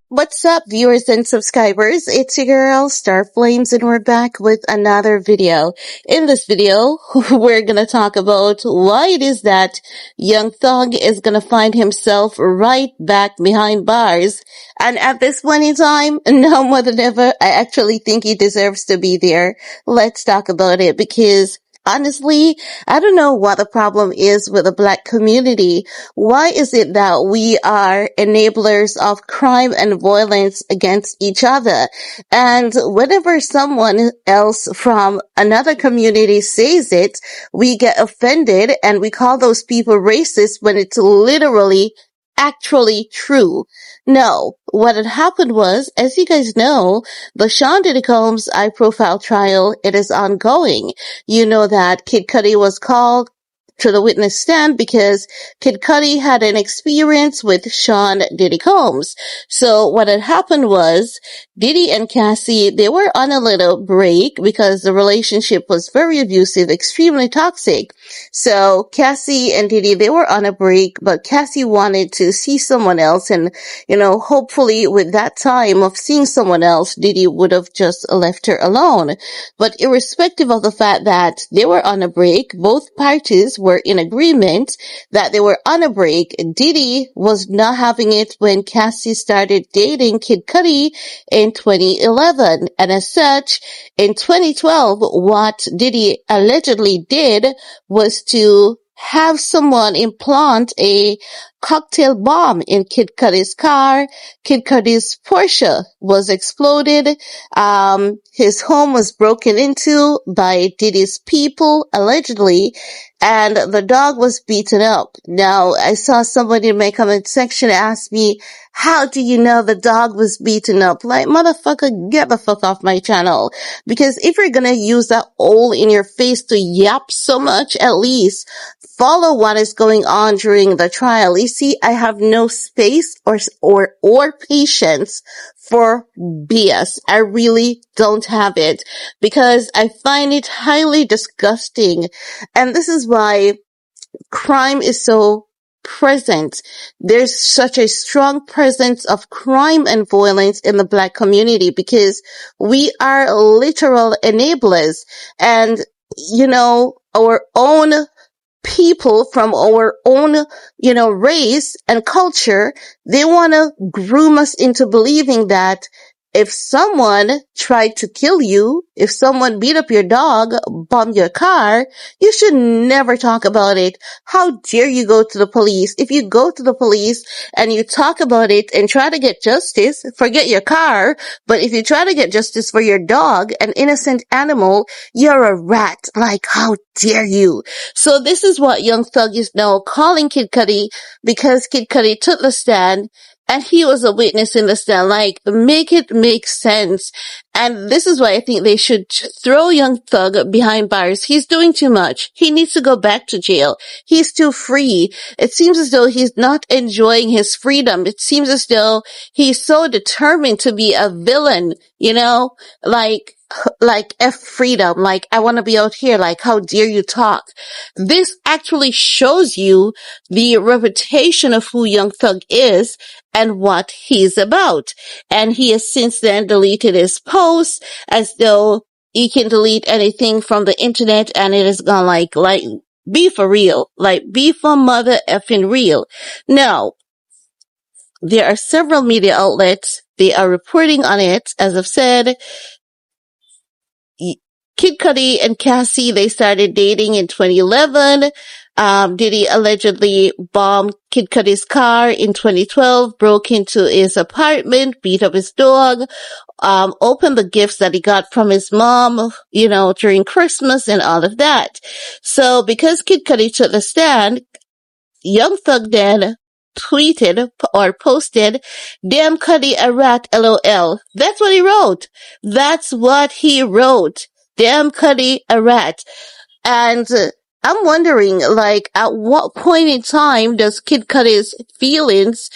What's up, viewers and subscribers? It's your girl, Star Flames, and we're back with another video. In this video, we're gonna talk about why it is that Young Thug is gonna find himself right back behind bars. And at this point in time, now more than ever, I actually think he deserves to be there. Let's talk about it, because honestly, I don't know what the problem is with the black community. Why is it that we are enablers of crime and violence against each other? And whenever someone else from another community says it, we get offended and we call those people racist when it's literally actually true. No, what had happened was, as you guys know, the Sean Diddy Combs high-profile trial, it is ongoing. You know that Kid Cudi was called to the witness stand because Kid Cudi had an experience with Sean Diddy Combs. So what had happened was Diddy and Cassie, they were on a little break because the relationship was very abusive, extremely toxic. So Cassie and Diddy, they were on a break, but Cassie wanted to see someone else, and hopefully with that time of seeing someone else, Diddy would have just left her alone. But irrespective of the fact that they were on a break, both parties were in agreement that they were on a break. Diddy was not having it when Cassie started dating Kid Cudi in 2011. And as such, in 2012, what Diddy allegedly did was to have someone implant a cocktail bomb in Kid Cudi's car. Kid Cudi's Porsche was exploded. His home was broken into by Diddy's people, allegedly, and the dog was beaten up. Now, I saw somebody in my comment section ask me, how do you know the dog was beaten up? Like, motherfucker, get the fuck off my channel. Because if you're gonna use that hole in your face to yap so much, at least follow what is going on during the trial. You see, I have no space or patience for BS. I really don't have it, because I find it highly disgusting. And this is why crime is so present. There's such a strong presence of crime and violence in the black community because we are literal enablers. And, our own people from our own, race and culture, they want to groom us into believing that if someone tried to kill you, if someone beat up your dog, bombed your car, you should never talk about it. How dare you go to the police? If you go to the police and you talk about it and try to get justice, forget your car, but if you try to get justice for your dog, an innocent animal, you're a rat. Like, how dare you? So this is what Young Thug is now calling Kid Cudi, because Kid Cudi took the stand and he was a witness in the stand. Like, make it make sense. And this is why I think they should throw Young Thug behind bars. He's doing too much. He needs to go back to jail. He's too free. It seems as though he's not enjoying his freedom. It seems as though he's so determined to be a villain, like F freedom, like I want to be out here, like how dare you talk. This actually shows you the reputation of who Young Thug is and what he's about. And he has since then deleted his posts as though he can delete anything from the internet and it is gone like be for real, like be for mother effing real. Now, there are several media outlets, they are reporting on it. As I've said, Kid Cudi and Cassie, they started dating in 2011. Diddy allegedly bombed Kid Cudi's car in 2012, broke into his apartment, beat up his dog, opened the gifts that he got from his mom, during Christmas and all of that. So because Kid Cudi took the stand, Young Thug then tweeted or posted, "Damn Cudi a rat, LOL." That's what he wrote. That's what he wrote. Damn Cudi a rat. And I'm wondering, like, at what point in time does Kid Cudi's feelings,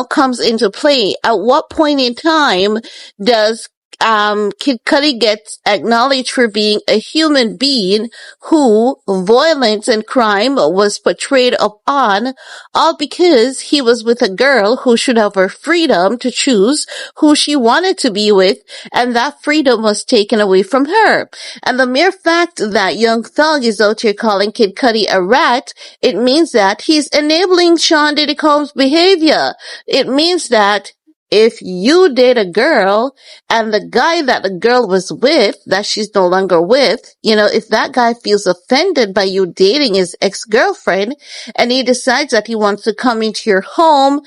comes into play? At what point in time does Kid Cudi gets acknowledged for being a human being who violence and crime was portrayed upon, all because he was with a girl who should have her freedom to choose who she wanted to be with, and that freedom was taken away from her. And the mere fact that Young Thug is out here calling Kid Cudi a rat, it means that he's enabling Sean Diddy Combs' behavior. It means that if you date a girl and the guy that the girl was with, that she's no longer with, if that guy feels offended by you dating his ex-girlfriend and he decides that he wants to come into your home,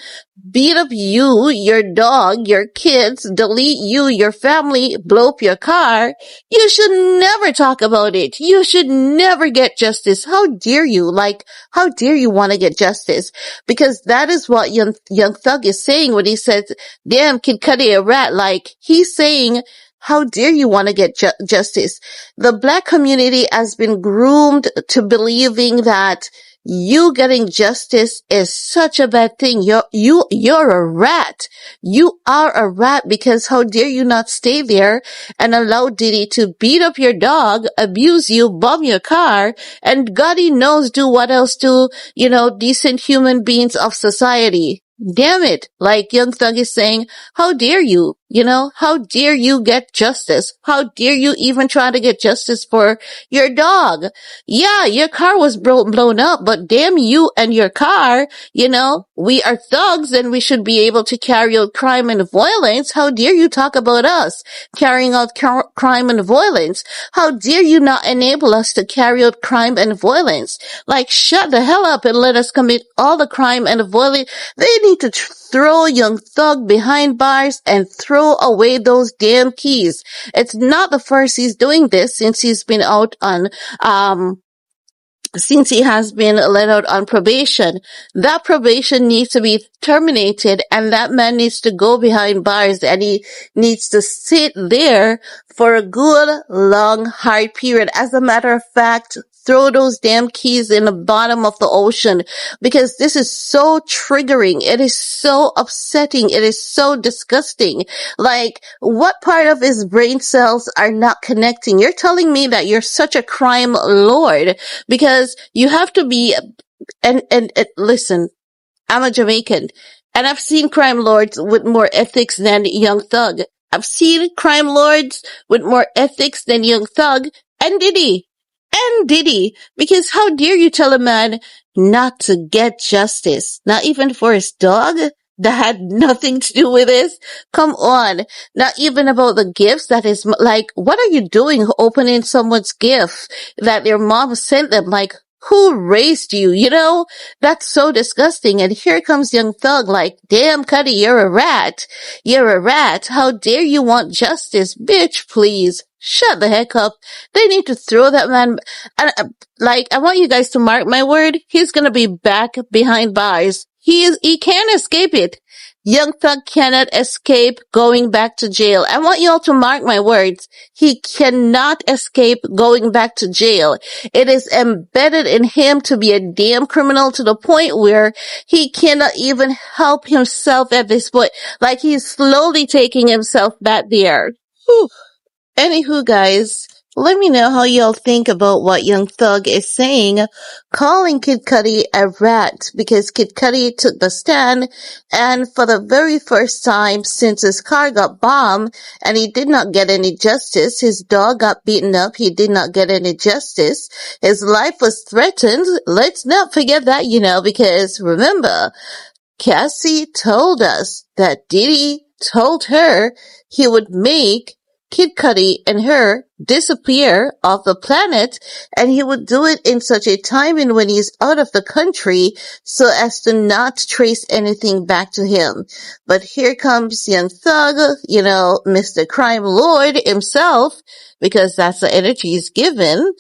beat up you, your dog, your kids, delete you, your family, blow up your car, you should never talk about it. You should never get justice. How dare you? How dare you want to get justice? Because that is what Young Thug is saying when he says, damn, Kid Cudi a rat. He's saying, how dare you want to get justice? The black community has been groomed to believing that you getting justice is such a bad thing. You're a rat. You are a rat because how dare you not stay there and allow Diddy to beat up your dog, abuse you, bomb your car, and God he knows do what else to, decent human beings of society. Damn it. Young Thug is saying, how dare you? How dare you get justice? How dare you even try to get justice for your dog? Yeah, your car was blown up, but damn you and your car, we are thugs and we should be able to carry out crime and violence. How dare you talk about us carrying out crime and violence? How dare you not enable us to carry out crime and violence? Shut the hell up and let us commit all the crime and violence. They need to throw Young Thug behind bars and throw away those damn keys. It's not the first he's doing this since he's been out on, since he has been let out on probation. That probation needs to be terminated and that man needs to go behind bars and he needs to sit there for a good, long, hard period. As a matter of fact, throw those damn keys in the bottom of the ocean because this is so triggering. It is so upsetting. It is so disgusting. What part of his brain cells are not connecting? You're telling me that you're such a crime lord because you have to be, and listen, I'm a Jamaican and I've seen crime lords with more ethics than Young Thug. I've seen crime lords with more ethics than Young Thug and Diddy. Because how dare you tell a man not to get justice, not even for his dog that had nothing to do with this? Come on, not even about the gifts that is what are you doing opening someone's gift that their mom sent them? Who raised you? That's so disgusting. And here comes Young Thug damn Cudi, you're a rat. You're a rat. How dare you want justice? Bitch, please. Shut the heck up. They need to throw that man. I want you guys to mark my word. He's gonna be back behind bars. He can't escape it. Young Thug cannot escape going back to jail. I want you all to mark my words. He cannot escape going back to jail. It is embedded in him to be a damn criminal to the point where he cannot even help himself at this point. He's slowly taking himself back there. Whew. Anywho, guys, let me know how y'all think about what Young Thug is saying, calling Kid Cudi a rat, because Kid Cudi took the stand, and for the very first time since his car got bombed, and he did not get any justice, his dog got beaten up, he did not get any justice, his life was threatened. Let's not forget that, because remember, Cassie told us that Diddy told her he would make Kid Cudi and her disappear off the planet, and he would do it in such a timing when he's out of the country so as to not trace anything back to him. But here comes Young Thug, Mr. Crime Lord himself, because that's the energy he's given,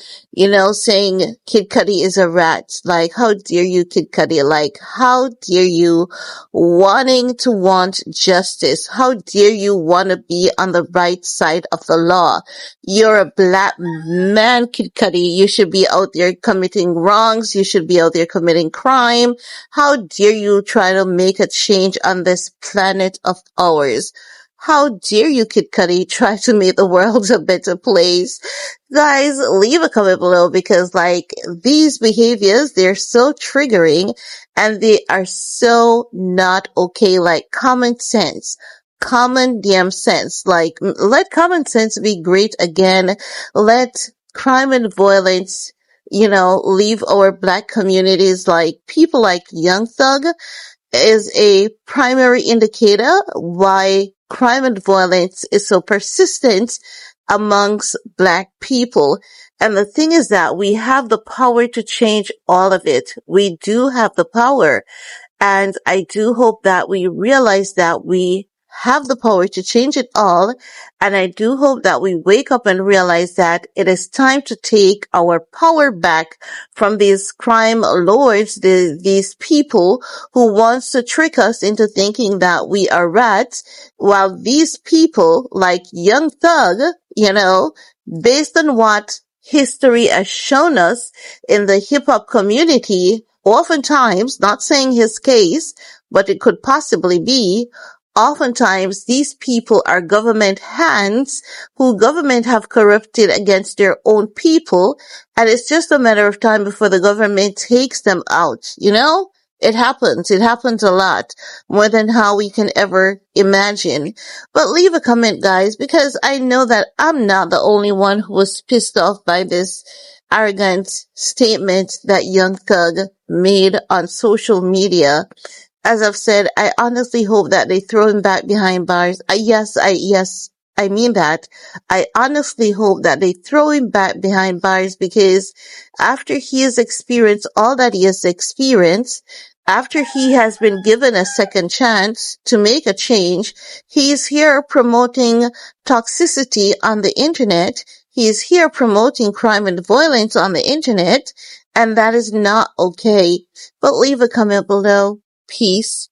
saying Kid Cudi is a rat. How dare you, Kid Cudi? How dare you wanting to want justice? How dare you want to be on the right side of the law? You're a black man, Kid Cudi. You should be out there committing wrongs. You should be out there committing crime. How dare you try to make a change on this planet of ours? How dare you, Kid Cudi, try to make the world a better place? Guys, leave a comment below because like these behaviors, they're so triggering and they are so not okay. Like common damn sense. Like let common sense be great again. Let crime and violence, leave our black communities. Like people like Young Thug is a primary indicator why crime and violence is so persistent amongst black people. And the thing is that we have the power to change all of it. We do have the power. And I do hope that we realize that we have the power to change it all. And I do hope that we wake up and realize that it is time to take our power back from these crime lords, these people who wants to trick us into thinking that we are rats, while these people like Young Thug, based on what history has shown us in the hip hop community, oftentimes, not saying his case, but it could possibly be, oftentimes these people are government hands who government have corrupted against their own people, and it's just a matter of time before the government takes them out, It happens. It happens a lot, more than how we can ever imagine. But leave a comment, guys, because I know that I'm not the only one who was pissed off by this arrogant statement that Young Thug made on social media. As I've said, I honestly hope that they throw him back behind bars. Yes, I mean that. I honestly hope that they throw him back behind bars because after he has experienced all that he has experienced, after he has been given a second chance to make a change, he's here promoting toxicity on the internet. He's here promoting crime and violence on the internet, and that is not okay. But leave a comment below. Peace.